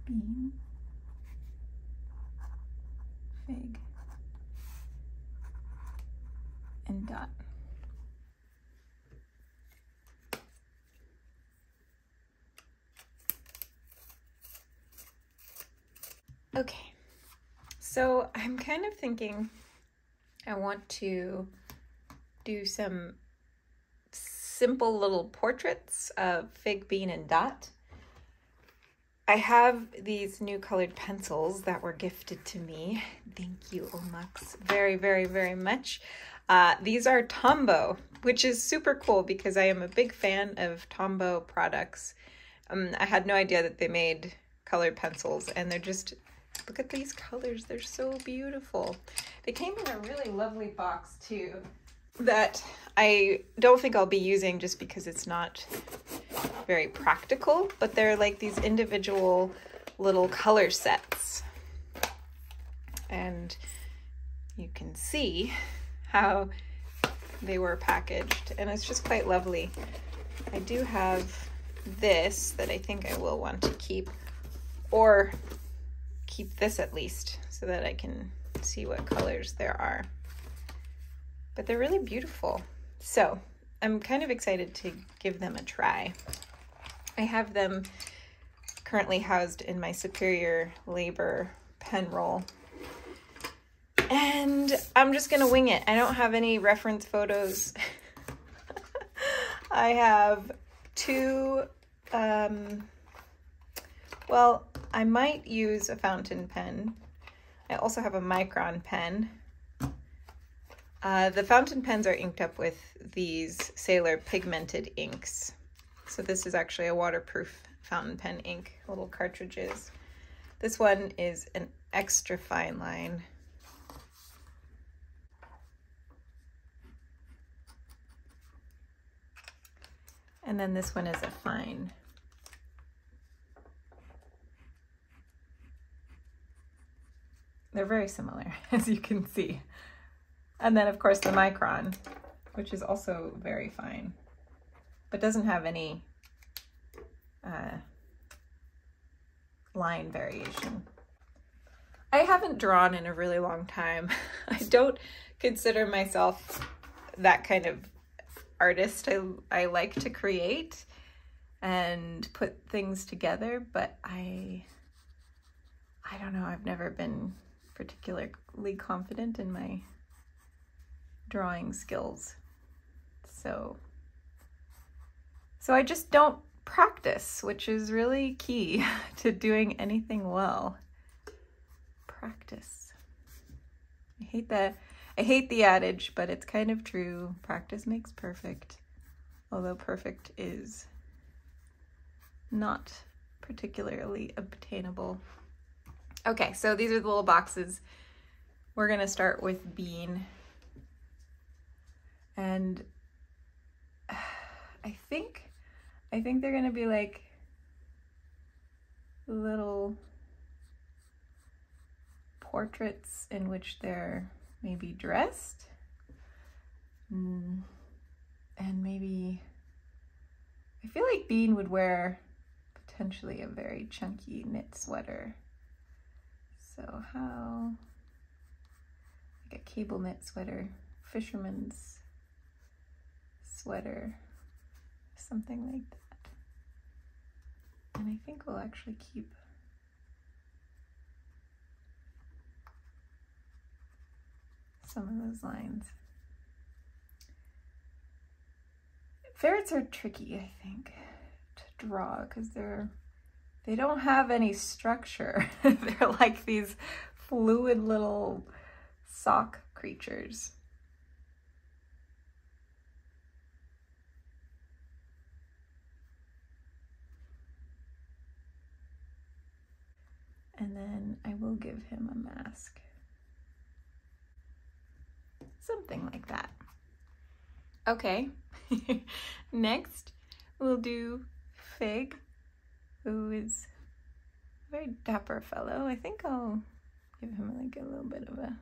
bean, fig, and dot. Okay, so I'm kind of thinking I want to do some simple little portraits of fig, bean, and dot. I have these new colored pencils that were gifted to me. Thank you, Omux, very, very, very much. These are Tombow, which is super cool because I am a big fan of Tombow products. I had no idea that they made colored pencils, and they're just, look at these colors, they're so beautiful. They came in a really lovely box too that I don't think I'll be using just because it's not very practical, but they're like these individual little color sets. And you can see how they were packaged, and it's just quite lovely. I do have this that I think I will want to keep, or keep this at least so that I can see what colors there are. But they're really beautiful. So I'm kind of excited to give them a try. I have them currently housed in my Superior Labor pen roll. And I'm just gonna wing it. I don't have any reference photos. I have two, well, I might use a fountain pen. I also have a micron pen. The fountain pens are inked up with these Sailor pigmented inks. So this is actually a waterproof fountain pen ink, little cartridges. This one is an extra fine line. And then this one is a fine. They're very similar, as you can see. And then of course the micron, which is also very fine, but doesn't have any line variation. I haven't drawn in a really long time. I don't consider myself that kind of artist. I like to create and put things together, but I don't know, I've never been particularly confident in my drawing skills. So I just don't practice, which is really key to doing anything well. Practice. I hate the adage, but it's kind of true. Practice makes perfect, although perfect is not particularly obtainable. Okay, so these are the little boxes. We're gonna start with bean. And I think they're gonna be like little portraits in which they're maybe dressed. And maybe, I feel like Bean would wear potentially a very chunky knit sweater. So how, like a cable knit sweater, fisherman's sweater, something like that. And I think we'll actually keep some of those lines. Ferrets are tricky, I think, to draw because they don't have any structure. They're like these fluid little sock creatures. And then I will give him a mask. Something like that. Okay, next we'll do Fig, who is a very dapper fellow. I think I'll give him like a little bit of a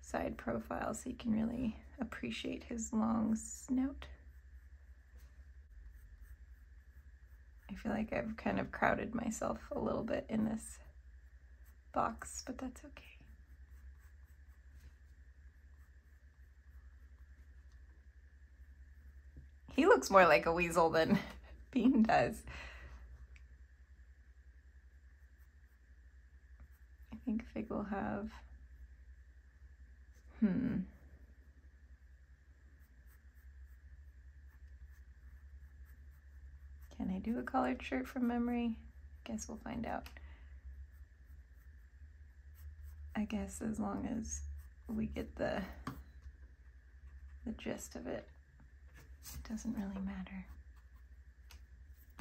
side profile so you can really appreciate his long snout. I feel like I've kind of crowded myself a little bit in this box, but that's okay. He looks more like a weasel than Bean does. I think Fig will have, Can I do a collared shirt from memory? Guess we'll find out. I guess as long as we get the gist of it, it doesn't really matter.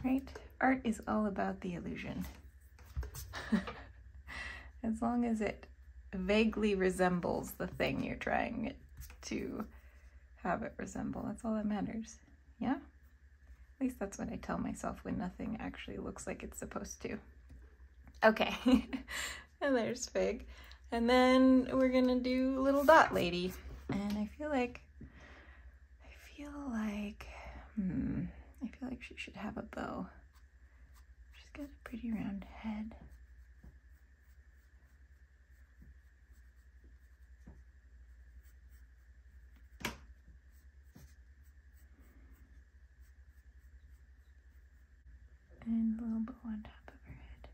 Right? Art is all about the illusion. As long as it vaguely resembles the thing you're trying to have it resemble, that's all that matters. Yeah? At least that's what I tell myself when nothing actually looks like it's supposed to. Okay. And there's Fig. And then we're gonna do Little Dot Lady. And I feel like she should have a bow. She's got a pretty round head. And a little bow on top of her head.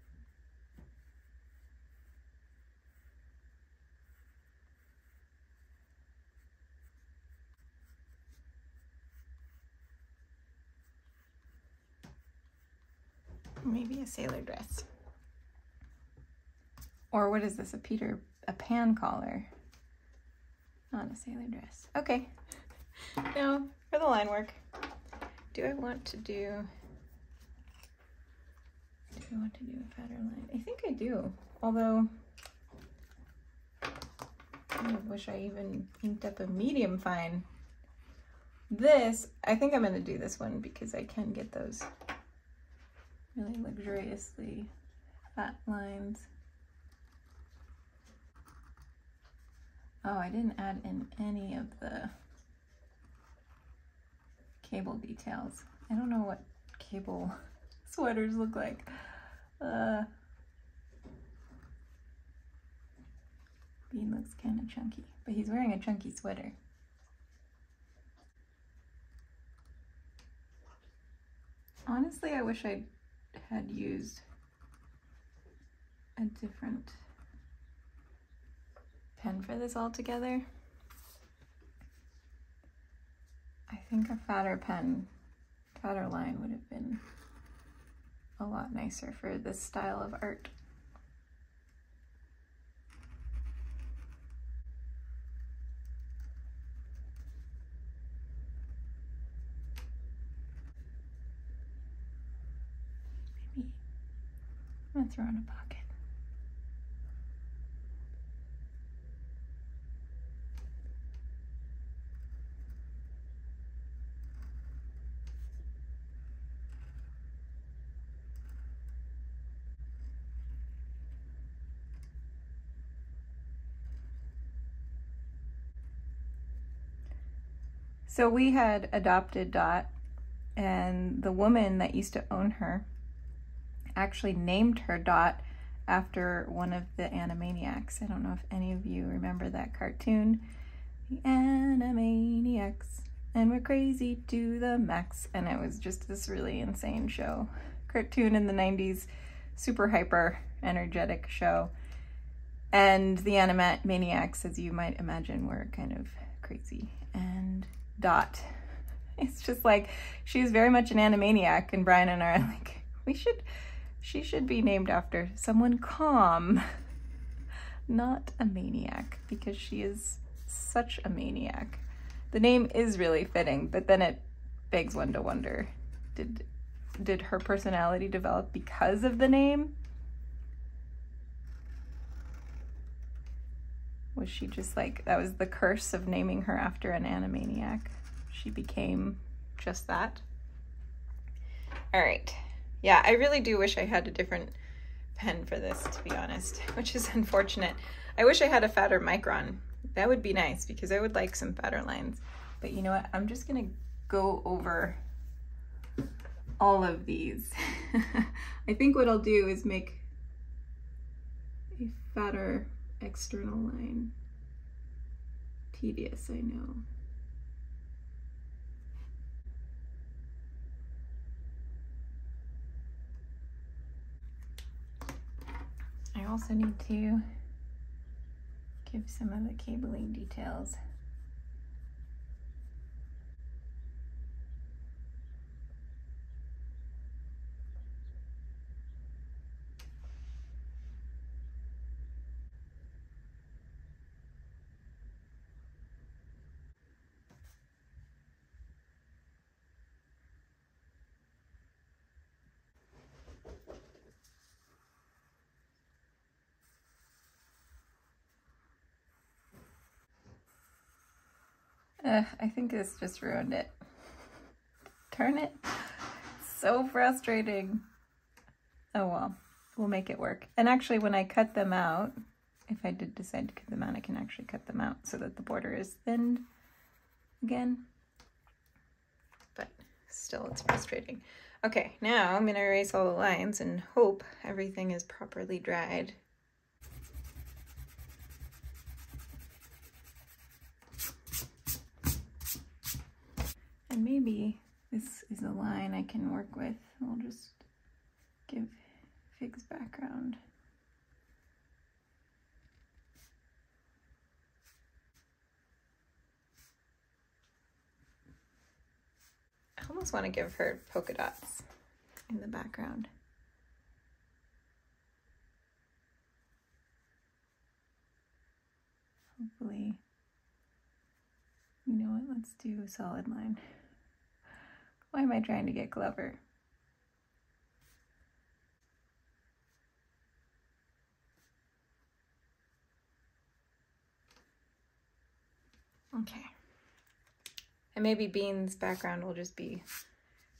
Maybe a sailor dress. Or what is this, a pan collar? Not a sailor dress. Okay. Now, for the line work, do I want to do a fatter line? I think I do, although I kind of wish I even inked up a medium fine. This, I think I'm going to do this one because I can get those really luxuriously fat lines. Oh, I didn't add in any of the cable details. I don't know what cable sweaters look like. Bean looks kind of chunky, but he's wearing a chunky sweater. Honestly, I wish I had used a different pen for this altogether. I think a fatter line would have been a lot nicer for this style of art. Maybe I'm gonna throw in a pocket. So we had adopted Dot, and the woman that used to own her actually named her Dot after one of the Animaniacs. I don't know if any of you remember that cartoon. The Animaniacs, and we're crazy to the max. And it was just this really insane show. Cartoon in the 90s, super hyper energetic show. And the Animaniacs, as you might imagine, were kind of crazy. And Dot, it's just like, she's very much an Animaniac, and Brian and I are like, she should be named after someone calm, not a maniac, because she is such a maniac. The name is really fitting, but then it begs one to wonder, did her personality develop because of the name? Was she just like, that was the curse of naming her after an Animaniac? She became just that? All right. Yeah, I really do wish I had a different pen for this, to be honest, which is unfortunate. I wish I had a fatter micron. That would be nice, because I would like some fatter lines. But you know what? I'm just gonna go over all of these. I think what I'll do is make a fatter external line. Tedious, I know. I also need to give some of the cabling details. I think this just ruined it. Turn it. So frustrating. Oh well, we'll make it work. And actually when I cut them out, if I did decide to cut them out, I can actually cut them out so that the border is thinned again. But still, it's frustrating. Okay, now I'm gonna erase all the lines and hope everything is properly dried. And maybe this is a line I can work with. I'll just give Fig's background. I almost want to give her polka dots in the background. Hopefully, you know what, let's do a solid line. Why am I trying to get clever? Okay. And maybe Bean's background will just be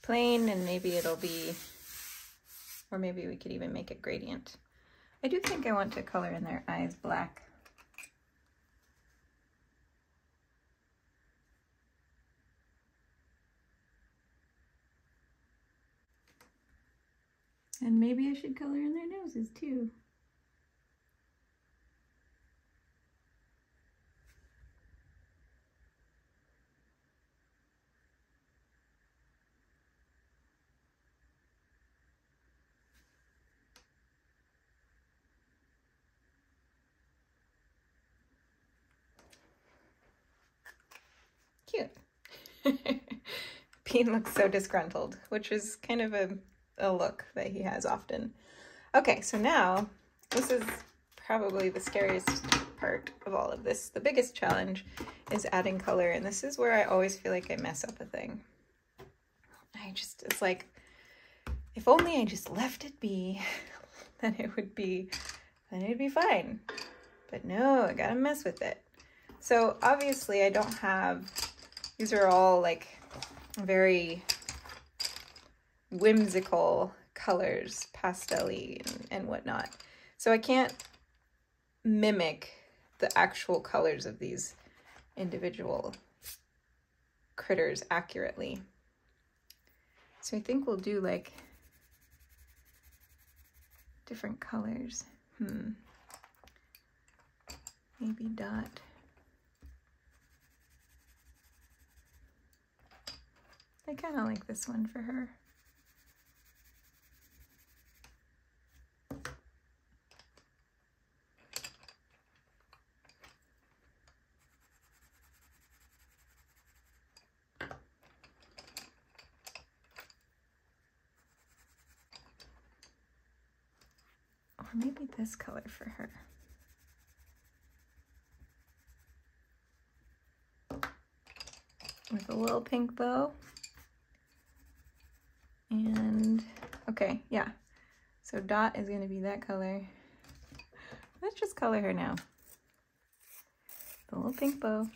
plain, and maybe it'll be, or maybe we could even make it gradient. I do think I want to color in their eyes black. And maybe I should color in their noses too. Cute. Bean looks so disgruntled, which is kind of a look that he has often. Okay, so now this is probably the scariest part of all of this. The biggest challenge is adding color, and this is where I always feel like I mess up a thing. It's like, if only I just left it be, then it'd be fine. But no, I gotta mess with it. So obviously I don't have, these are all like very whimsical colors, pastel-y and whatnot. So I can't mimic the actual colors of these individual critters accurately. So I think we'll do like different colors. Maybe Dot. I kind of like this one for her. Or maybe this color for her. With a little pink bow. And okay, yeah. So Dot is going to be that color. Let's just color her now. The little pink bow.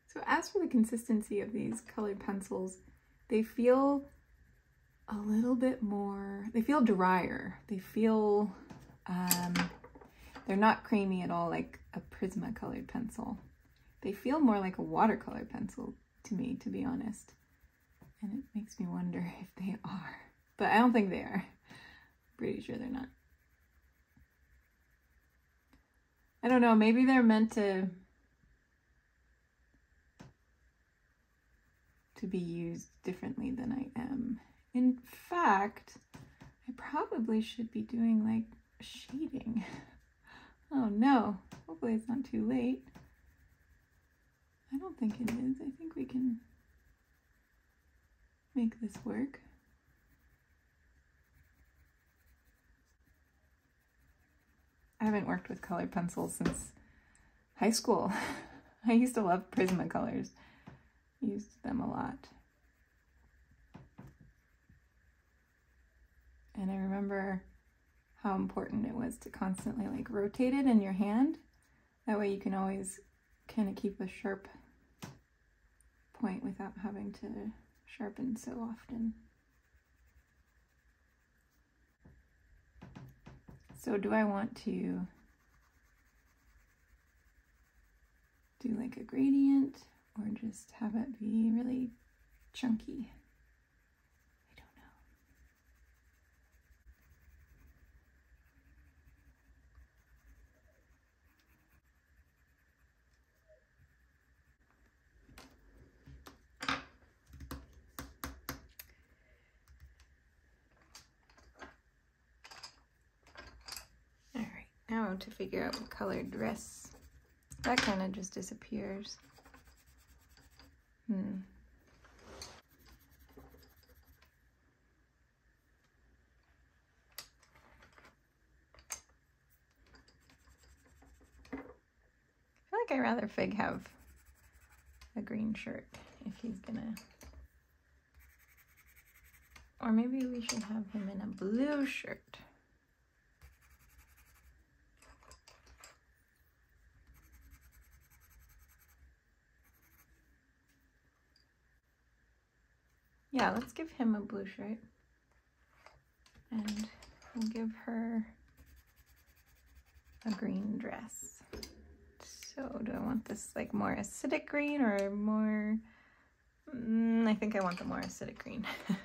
So as for the consistency of these colored pencils, they feel a little bit more, they feel drier. They feel, they're not creamy at all like a Prismacolor pencil. They feel more like a watercolor pencil to me, to be honest. And it makes me wonder if they are. But I don't think they are. Pretty sure they're not. I don't know, maybe they're meant to be used differently than I am. In fact, I probably should be doing like shading. Oh no, hopefully it's not too late. I don't think it is. I think we can make this work. I haven't worked with colored pencils since high school. I used to love Prismacolors. Used them a lot. And I remember how important it was to constantly like rotate it in your hand. That way you can always kind of keep a sharp point without having to sharpen so often. So do I want to do like a gradient or just have it be really chunky? I don't know. All right, now to figure out what color dress. That kind of just disappears. I feel like I'd rather Fig have a green shirt if he's gonna, or maybe we should have him in a blue shirt. Yeah, let's give him a blue shirt. And we'll give her a green dress. So do I want this like more acidic green or more, I think I want the more acidic green. I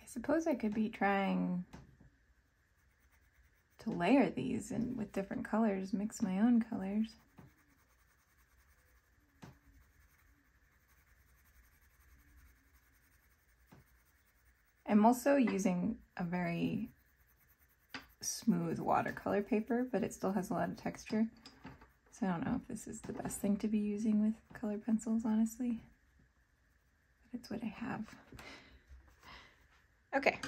suppose I could be trying to layer these and with different colors, mix my own colors. I'm also using a very smooth watercolor paper, but it still has a lot of texture. So I don't know if this is the best thing to be using with color pencils, honestly. But it's what I have. Okay.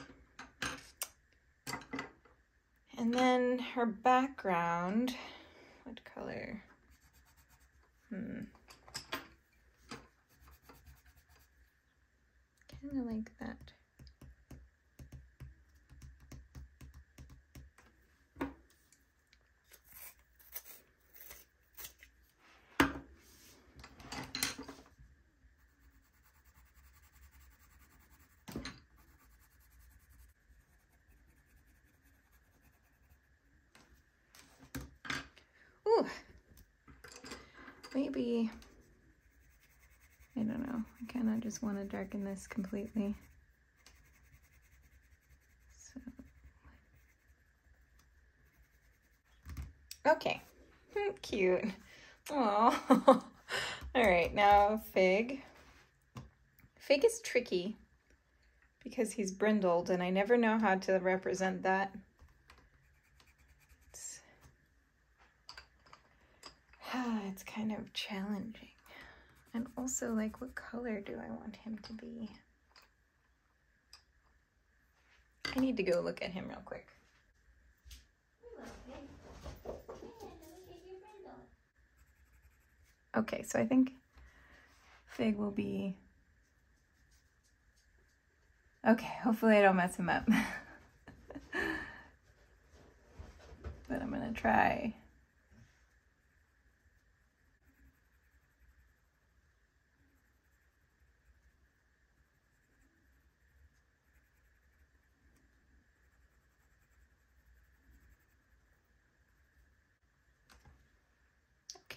And then her background, what color? Kind of like that. Ooh, maybe, I don't know, I kind of just want to darken this completely. So, okay, cute. Oh, all right, now Fig. Fig is tricky because he's brindled and I never know how to represent that. It's kind of challenging. And also, like, what color do I want him to be? I need to go look at him real quick. Okay, so I think Fig will be... Okay, hopefully I don't mess him up. But I'm gonna try.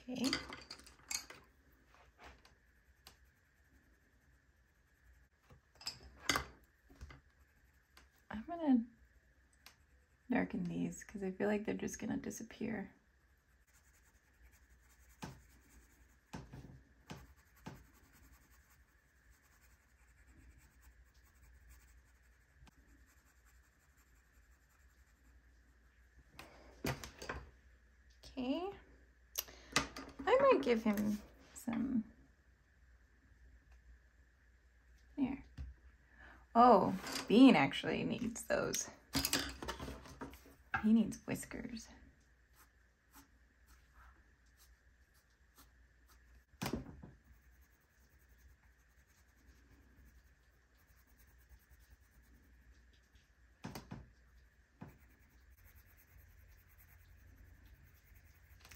Okay. I'm gonna darken these because I feel like they're just gonna disappear. Okay. I might give him some there. Oh, Bean actually needs those. He needs whiskers.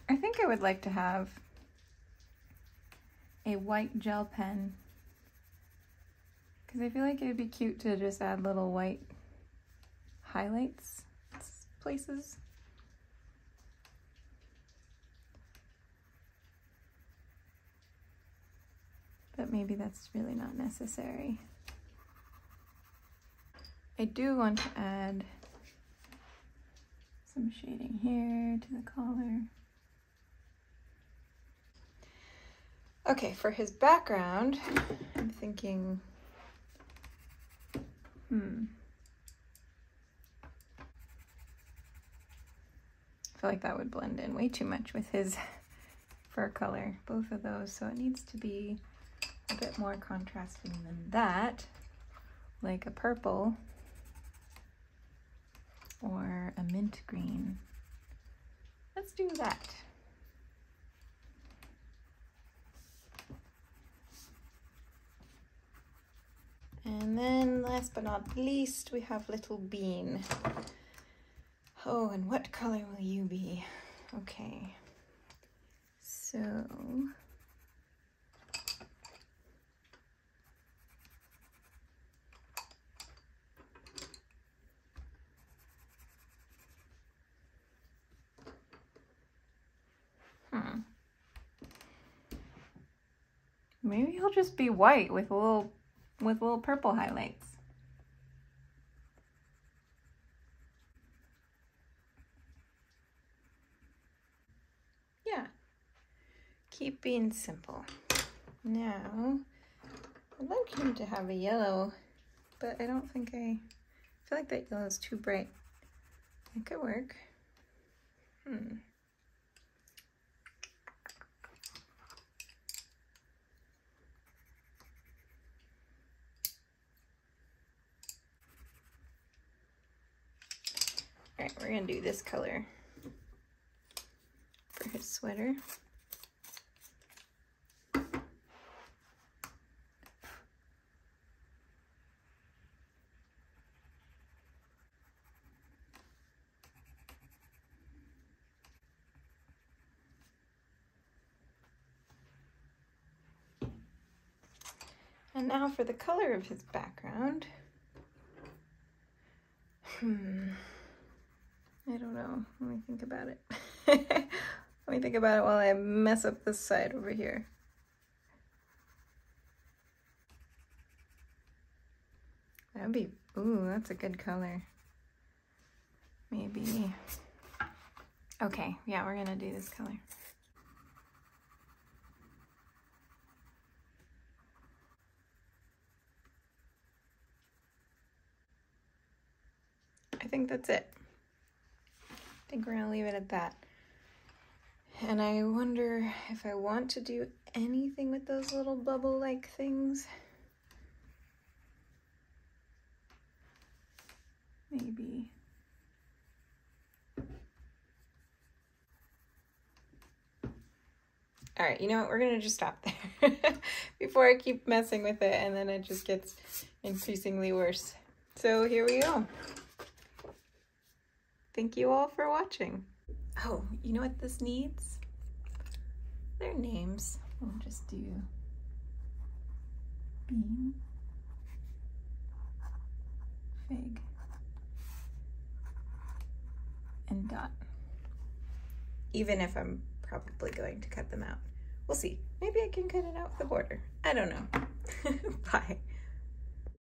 I think I would like to have a white gel pen because I feel like it would be cute to just add little white highlights places. But maybe that's really not necessary. I do want to add some shading here to the collar. Okay, for his background, I'm thinking, I feel like that would blend in way too much with his fur color, both of those, so it needs to be a bit more contrasting than that, like a purple or a mint green. Let's do that. And then last but not least, we have little Bean. Oh, and what color will you be? Okay, so maybe he'll just be white with little purple highlights. Yeah, keep being simple. Now, I'd like him to have a yellow, but I don't think I feel like that yellow is too bright. It could work. All right, we're gonna do this color for his sweater. And now for the color of his background. I don't know. Let me think about it. Let me think about it while I mess up this side over here. That'd be, ooh, that's a good color. Maybe. Okay, yeah, we're gonna do this color. I think that's it. I think we're gonna leave it at that. And I wonder if I want to do anything with those little bubble-like things. Maybe. All right, you know what? We're gonna just stop there before I keep messing with it and then it just gets increasingly worse. So here we go. Thank you all for watching. Oh, you know what this needs? Their names. We'll just do Bean, Fig, and Dot. Even if I'm probably going to cut them out. We'll see. Maybe I can cut it out with a border. I don't know. Bye.